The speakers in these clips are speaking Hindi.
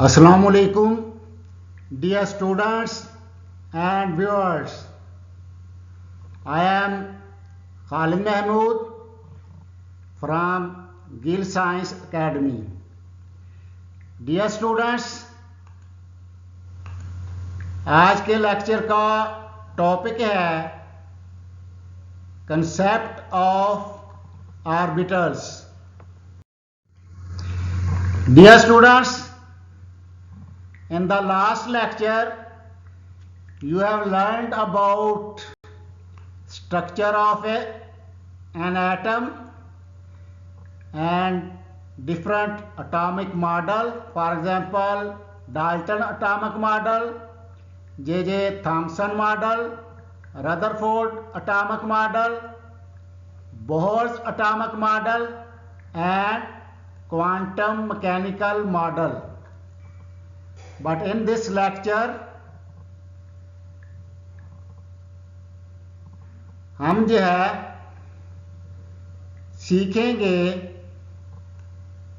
Assalamualaikum, dear students and viewers. I am Khalid Mahmood from Gill Science Academy. Dear students, आज के लेक्चर का टॉपिक है concept of orbitals. Dear students, in the last lecture you have learned about structure of an atom and different atomic model. For example, Dalton atomic model, J.J. Thomson model, Rutherford atomic model, Bohr's atomic model and quantum mechanical model. But in this lecture हम जो है सीखेंगे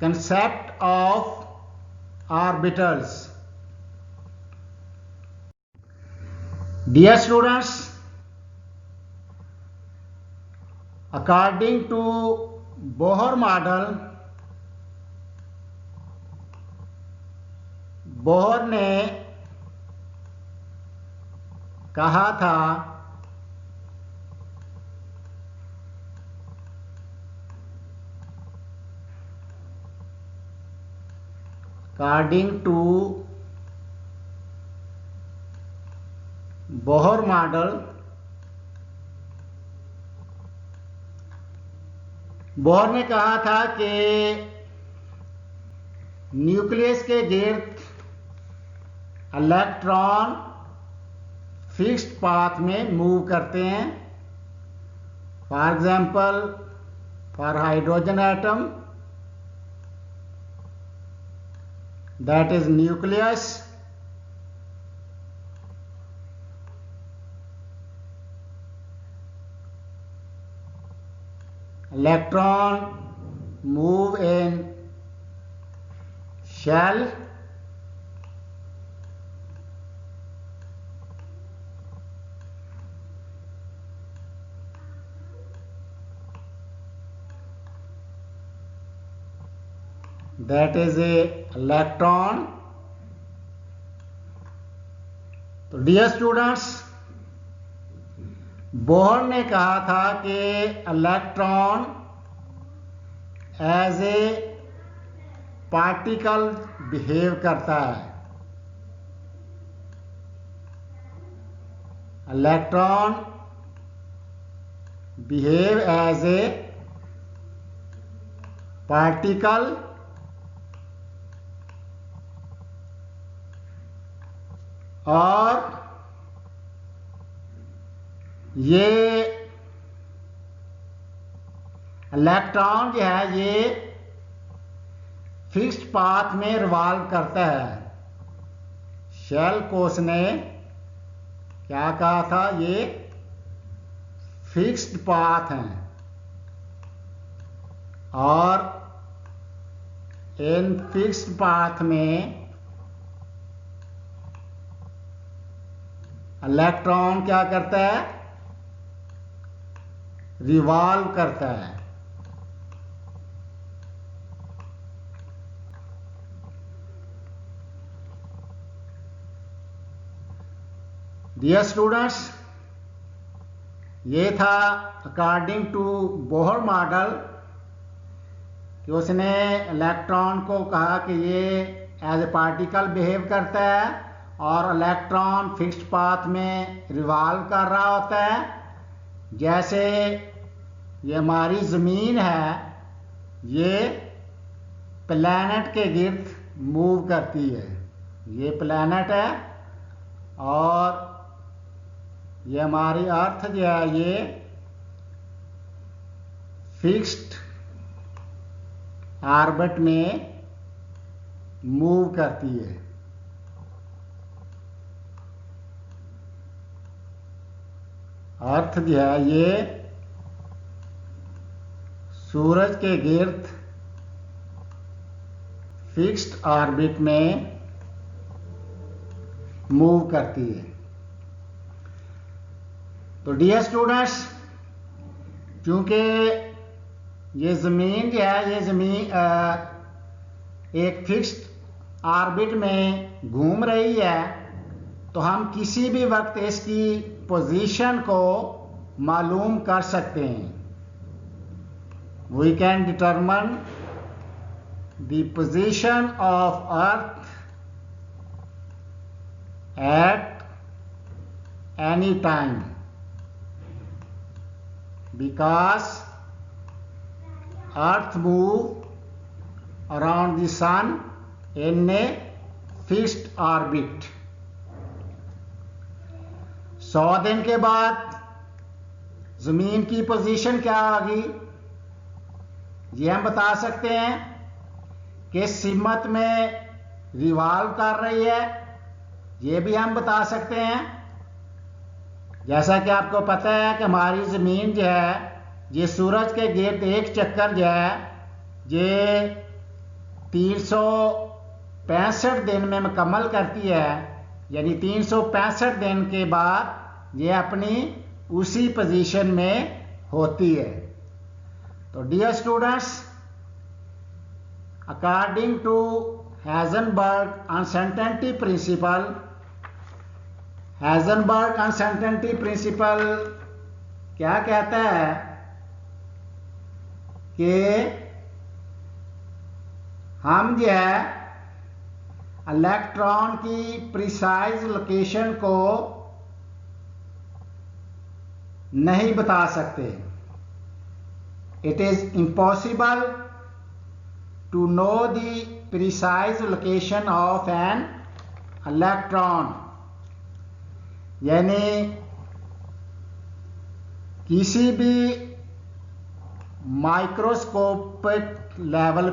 concept of orbitals. Dear students, according to Bohr model, Bohr ने कहा था according to Bohr model, Bohr ने कहा था कि न्यूक्लियस के गिर्द इलेक्ट्रॉन फिक्स्ड पाथ में मूव करते हैं. For example, for hydrogen atom that is nucleus, electron move in shell, that is a electron. तो डियर स्टूडेंट्स, बोहर ने कहा था कि electron as a particle behave करता है. Electron behave as a particle और ये इलेक्ट्रॉन जो है ये फिक्स्ड पाथ में रिवॉल्व करता है. शेल को उसने क्या कहा था, ये फिक्स्ड पाथ हैं और इन फिक्स्ड पाथ में इलेक्ट्रॉन क्या करता है, रिवॉल्व करता है. डियर स्टूडेंट्स, ये था अकॉर्डिंग टू बोहर मॉडल कि उसने इलेक्ट्रॉन को कहा कि ये एज ए पार्टिकल बिहेव करता है और इलेक्ट्रॉन फिक्स्ड पाथ में रिवॉल्व कर रहा होता है. जैसे ये हमारी ज़मीन है, ये प्लैनेट के गिर्द मूव करती है. ये प्लैनेट है और ये हमारी अर्थ जो है ये फिक्स्ड ऑर्बिट में मूव करती है. अर्थ जो है ये सूरज के गिर्द फिक्स्ड ऑर्बिट में मूव करती है। तो डियर स्टूडेंट्स, क्योंकि ये ज़मीन जो है, ये ज़मीन एक फिक्स्ड ऑर्बिट में घूम रही है, तो हम किसी भी वक्त इसकी पोजीशन को मालूम कर सकते हैं। We can determine the position of earth at any time because earth move around the sun in a fixed orbit। 100 दिन के बाद जमीन की पोजीशन क्या होगी, ये हम बता सकते हैं कि सिमत में रिवॉल्व कर रही है, ये भी हम बता सकते हैं। जैसा कि आपको पता है कि हमारी ज़मीन जो है, ये सूरज के गिर्द एक चक्कर जो है, ये 365 दिन में मुकम्मल करती है, यानी 365 दिन के बाद ये अपनी उसी पोजीशन में होती है। तो dear students, according to Heisenberg uncertainty principle, Heisenberg uncertainty principle क्या कहता है कि हम जो है इलेक्ट्रॉन की प्रिसाइज लोकेशन को नहीं बता सकते। It is impossible to know the precise location of an electron, यानी किसी भी माइक्रोस्कोपिक लेवल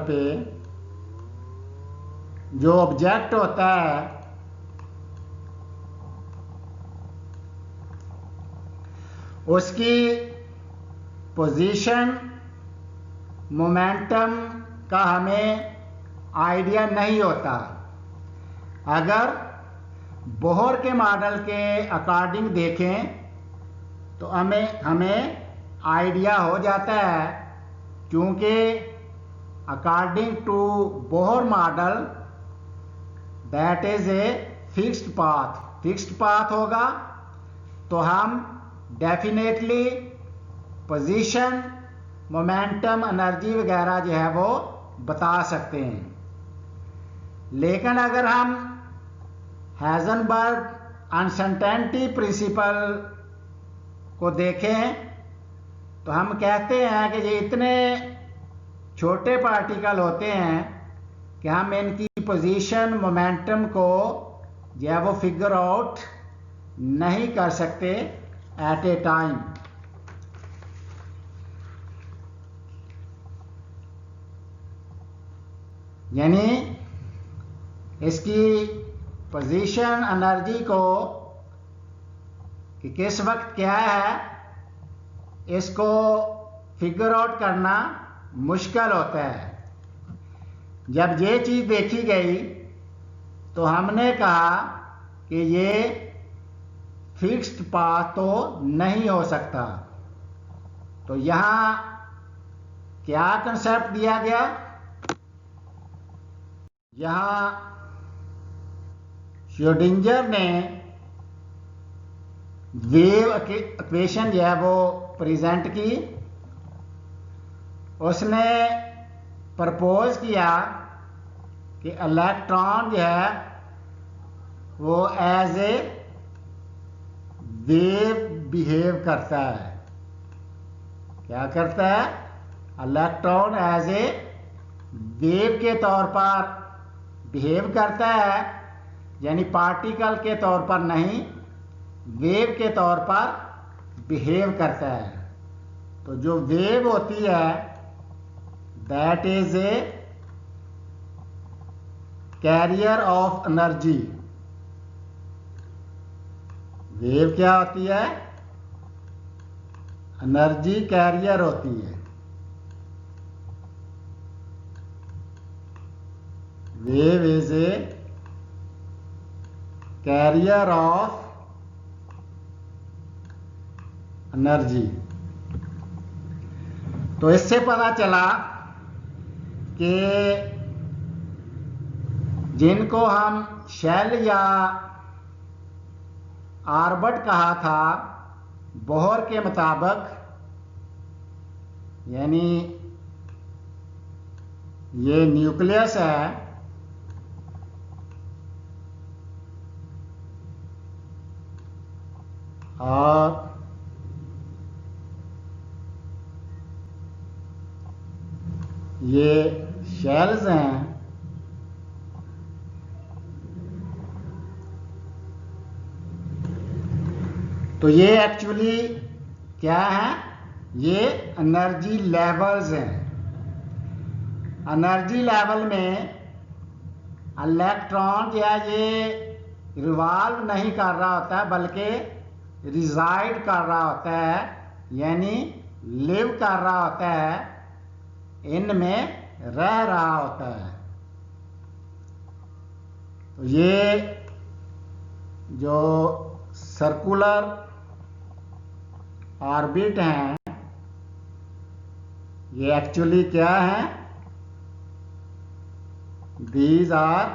पे जो ऑब्जेक्ट होता है उसकी पोजीशन, मोमेंटम का हमें आइडिया नहीं होता। अगर बोहर के मॉडल के अकॉर्डिंग देखें तो हमें आइडिया हो जाता है, क्योंकि according to Bohr model that is a fixed path होगा, तो हम डेफिनेटली पोजीशन, मोमेंटम, एनर्जी वगैरह जो है वो बता सकते हैं। लेकिन अगर हम हाइजेनबर्ग अनसर्टेनिटी प्रिंसिपल को देखें तो हम कहते हैं कि ये इतने छोटे पार्टिकल होते हैं कि हम इनकी पोजीशन, मोमेंटम को जो है वो फिगर आउट नहीं कर सकते एट ए टाइम। यानी इसकी पोजीशन, एनर्जी को कि किस वक्त क्या है, इसको फिगर आउट करना मुश्किल होता है। जब ये चीज़ देखी गई तो हमने कहा कि ये फिक्स्ड पाथ तो नहीं हो सकता। तो यहाँ क्या कंसेप्ट दिया गया, यहाँ श्रोडिंगर ने वेव इक्वेशन जो है वो प्रेजेंट की। उसने प्रपोज किया कि इलेक्ट्रॉन जो है वो एज ए वेव बिहेव करता है। क्या करता है? इलेक्ट्रॉन एज ए वेव के तौर पर बिहेव करता है, यानी पार्टिकल के तौर पर नहीं, वेव के तौर पर बिहेव करता है। तो जो वेव होती है that is A carrier of energy. Wave क्या होती है? एनर्जी कैरियर होती है। Wave is a carrier of energy. तो इससे पता चला कि जिनको हम शेल या ऑर्बिट कहा था, बोहर के मुताबिक, यानी ये न्यूक्लियस है और ये शेल्स हैं। तो ये एक्चुअली क्या है? ये एनर्जी लेवल्स हैं। एनर्जी लेवल में इलेक्ट्रॉन जो है ये रिवॉल्व नहीं कर रहा होता है, बल्कि रिजाइड कर रहा होता है, यानी लिव कर रहा होता है, इनमें रह रहा होता है। तो ये जो सर्कुलर ऑर्बिट हैं, ये एक्चुअली क्या है? These are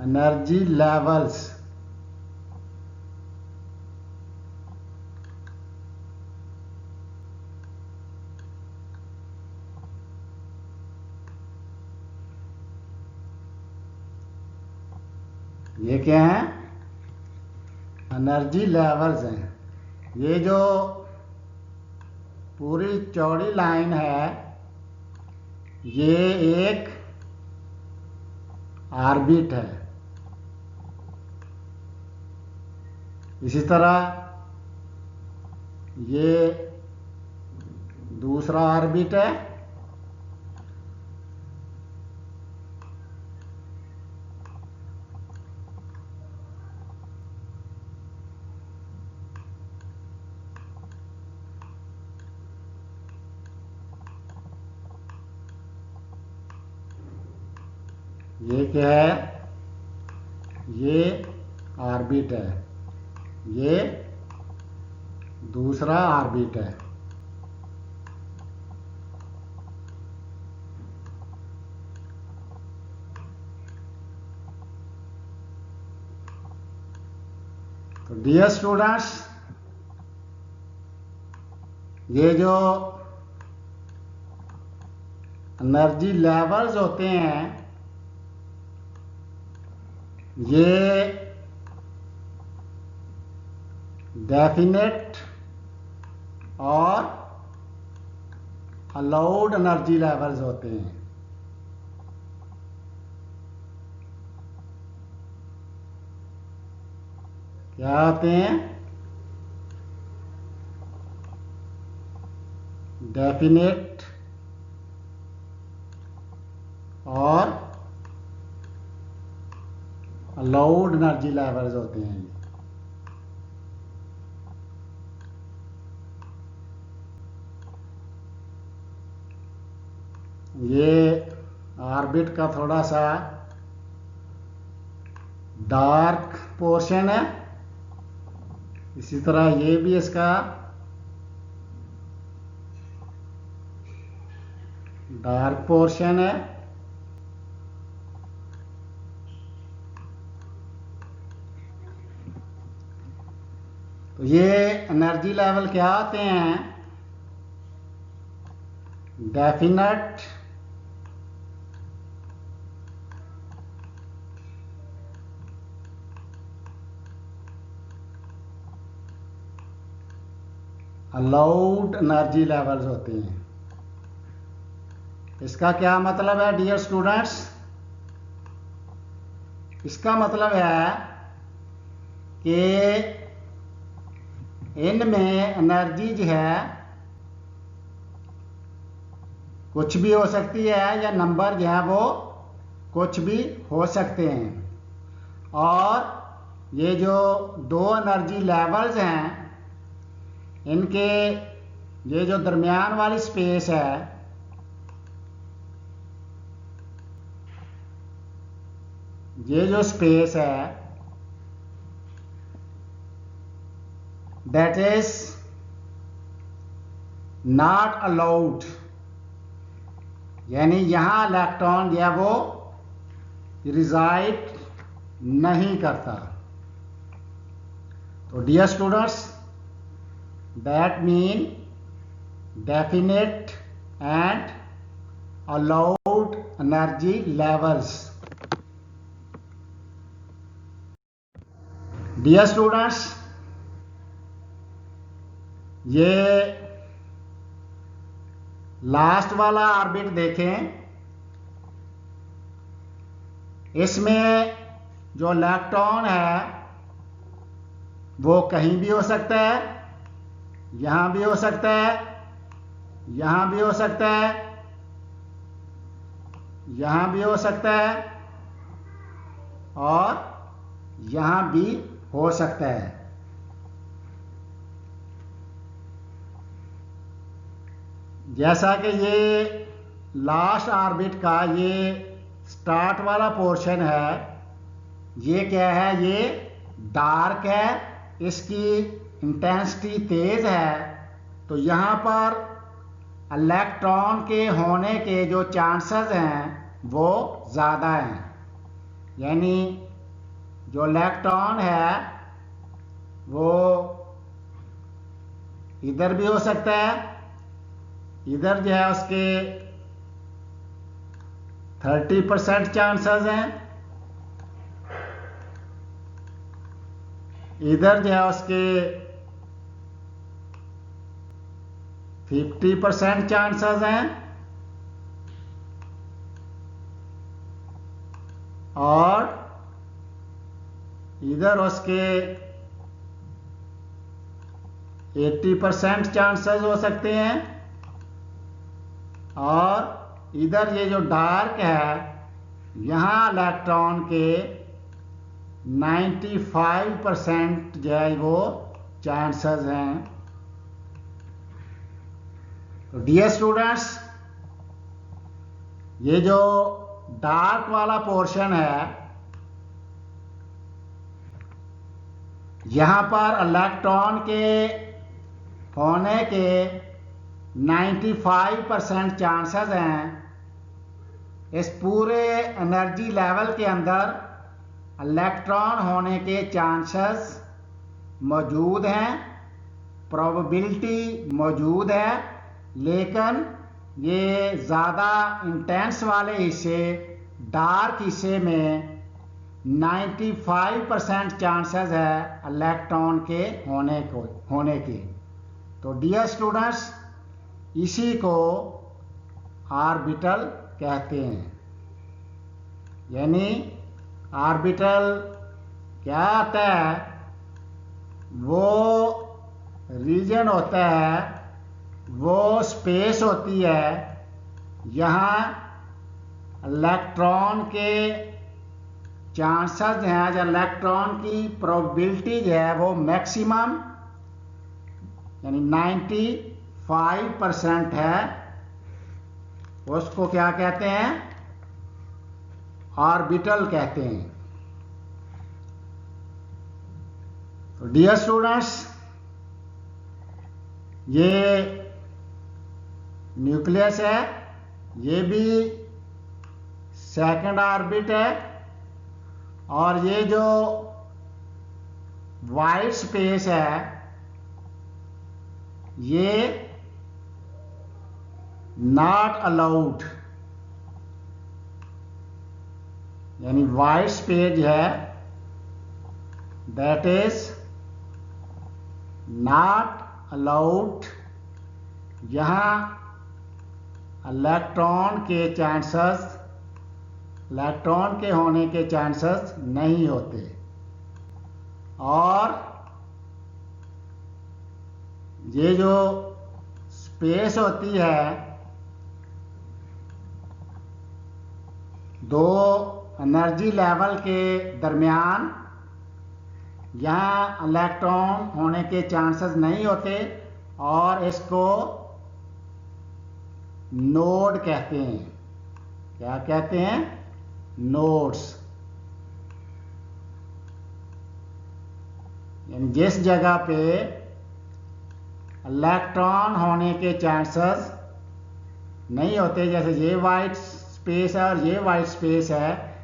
energy levels. ये क्या है? एनर्जी लेवल्स हैं। ये जो पूरी चौड़ी लाइन है, ये एक ऑर्बिट है। इसी तरह ये दूसरा ऑर्बिट है। ये क्या है? ये ऑर्बिट है। ये दूसरा ऑर्बिट है। तो डियर स्टूडेंट्स, ये जो एनर्जी लेवल्स होते हैं, ये डेफिनेट और अलाउड एनर्जी लेवल्स होते हैं। क्या होते हैं? डेफिनेट और अलाउड एनर्जी लेवल्स होते हैं। ये ऑर्बिट का थोड़ा सा डार्क पोर्शन है। इसी तरह ये भी इसका डार्क पोर्शन है। तो ये एनर्जी लेवल क्या होते हैं? डेफिनेट, अलाउड एनर्जी लेवल्स होते हैं। इसका क्या मतलब है डियर स्टूडेंट्स? इसका मतलब है कि इनमें एनर्जी जो है कुछ भी हो सकती है, या नंबर जो है वो कुछ भी हो सकते हैं। और ये जो दो एनर्जी लेवल्स हैं, इनके ये जो दरमियान वाली स्पेस है, ये जो स्पेस है दैट इज नॉट अलाउड, यानी यहां इलेक्ट्रॉन जो है वो रिजाइड नहीं करता। तो dear students, that mean definite and allowed energy levels. Dear students, ये लास्ट वाला ऑर्बिट देखें। इसमें जो इलेक्ट्रॉन है वो कहीं भी हो सकता है, यहां भी हो सकता है, यहां भी हो सकता है, यहां भी हो सकता है और यहां भी हो सकता है। जैसा कि ये लास्ट ऑर्बिट का ये स्टार्ट वाला पोर्शन है, ये क्या है, ये डार्क है, इसकी इंटेंसिटी तेज है। तो यहाँ पर इलेक्ट्रॉन के होने के जो चांसेस हैं वो ज़्यादा हैं, यानी जो इलेक्ट्रॉन है वो इधर भी हो सकता है, इधर जो है उसके 30% चांसेस हैं, इधर जो है उसके 50% चांसेस हैं और इधर उसके 80% चांसेस हो सकते हैं और इधर ये जो डार्क है यहाँ इलेक्ट्रॉन के 95% जो है वो चांसेस हैं। तो डियर स्टूडेंट्स, ये जो डार्क वाला पोर्शन है यहाँ पर इलेक्ट्रॉन के होने के 95% चांसेस हैं। इस पूरे एनर्जी लेवल के अंदर इलेक्ट्रॉन होने के चांसेस मौजूद हैं, प्रोबेबिलिटी मौजूद है, लेकिन ये ज़्यादा इंटेंस वाले हिस्से, डार्क हिस्से में 95% चांसेस है इलेक्ट्रॉन के होने के। तो डियर स्टूडेंट्स, इसी को ऑर्बिटल कहते हैं। यानी ऑर्बिटल क्या आता है, वो रीजन होता है, वो स्पेस होती है यहाँ इलेक्ट्रॉन के चांसेस हैं, जो इलेक्ट्रॉन की प्रोबेबिलिटी जो है वो मैक्सिमम यानी 95% है, उसको क्या कहते हैं, ऑर्बिटल कहते हैं। तो डियर स्टूडेंट्स, ये न्यूक्लियस है, ये भी सेकंड ऑर्बिट है और ये जो वाइट स्पेस है ये नॉट अलाउड, यानी वाइट स्पेस है दैट इज नॉट अलाउड। यहां इलेक्ट्रॉन के चांसेस, इलेक्ट्रॉन के होने के चांसेस नहीं होते। और ये जो स्पेस होती है, दो एनर्जी लेवल के दरमियान, यहाँ इलेक्ट्रॉन होने के चांसेस नहीं होते, और इसको नोड कहते हैं। क्या कहते हैं? नोड्स। यानी जिस जगह पे इलेक्ट्रॉन होने के चांसेस नहीं होते, जैसे ये वाइट स्पेस है और ये वाइट स्पेस है,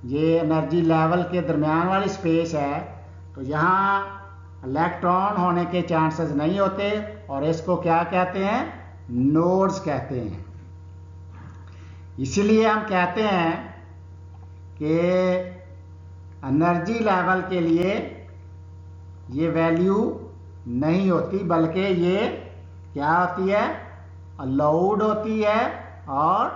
ये एनर्जी लेवल के दरमियान वाली स्पेस है, तो यहाँ इलेक्ट्रॉन होने के चांसेस नहीं होते और इसको क्या कहते हैं? नोड्स कहते हैं। इसीलिए हम कहते हैं कि एनर्जी लेवल के लिए ये वैल्यू नहीं होती, बल्कि ये क्या होती है? अलाउड होती है और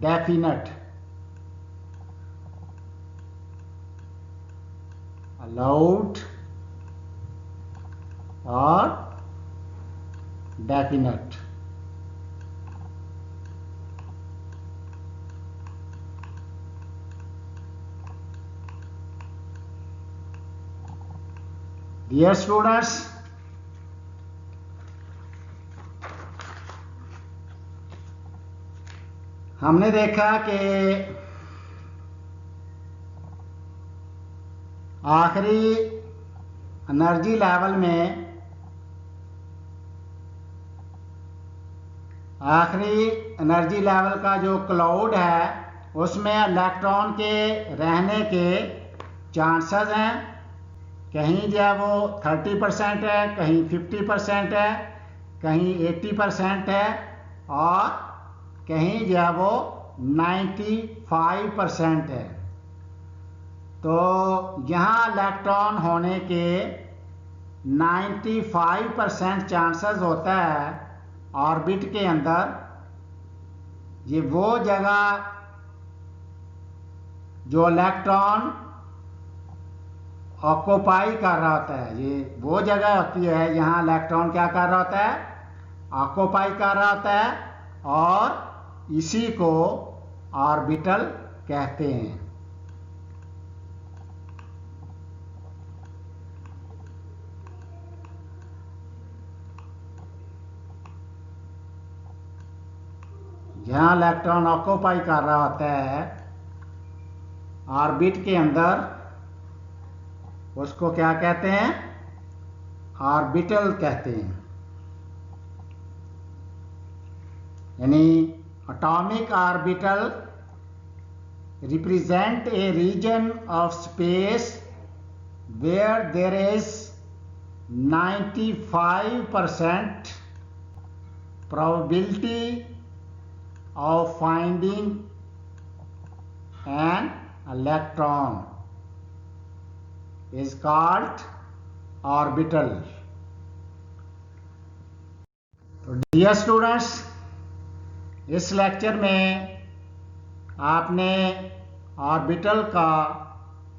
डेफिनेट। अलाउड और डेफिनेट। डियर स्टूडेंट्स, हमने देखा कि आखिरी एनर्जी लेवल में आखिरी एनर्जी लेवल का जो क्लाउड है उसमें इलेक्ट्रॉन के रहने के चांसेस हैं। कहीं जो है वो 30% है, कहीं 50% है, कहीं 80% है और कहीं जो है वो 95% है। तो यहाँ इलेक्ट्रॉन होने के 95% चांसेस होता है ऑर्बिट के अंदर। ये वो जगह जो इलेक्ट्रॉन ऑक्यूपाई कर रहा होता है, ये वो जगह होती है यहाँ इलेक्ट्रॉन क्या कर रहा होता है? ऑक्यूपाई कर रहा होता है और इसी को ऑर्बिटल कहते हैं। जहाँ इलेक्ट्रॉन ऑक्यूपाई कर रहा होता है ऑर्बिट के अंदर, उसको क्या कहते हैं? ऑर्बिटल कहते हैं। यानी atomic orbital represent a region of space where there is 95% probability of finding an electron is called orbital. तो डियर स्टूडेंट्स, इस लेक्चर में आपने ऑर्बिटल का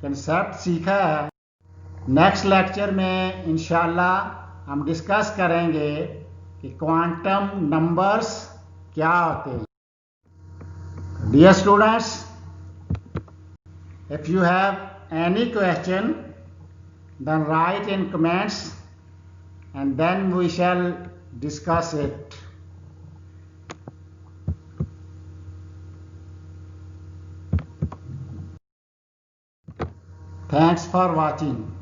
कंसेप्ट सीखा है। नेक्स्ट लेक्चर में इंशाल्लाह हम डिस्कस करेंगे कि क्वांटम नंबर्स क्या होते हैं। Dear students, if you have any question, then write in comments and then we shall discuss it. Thanks for watching.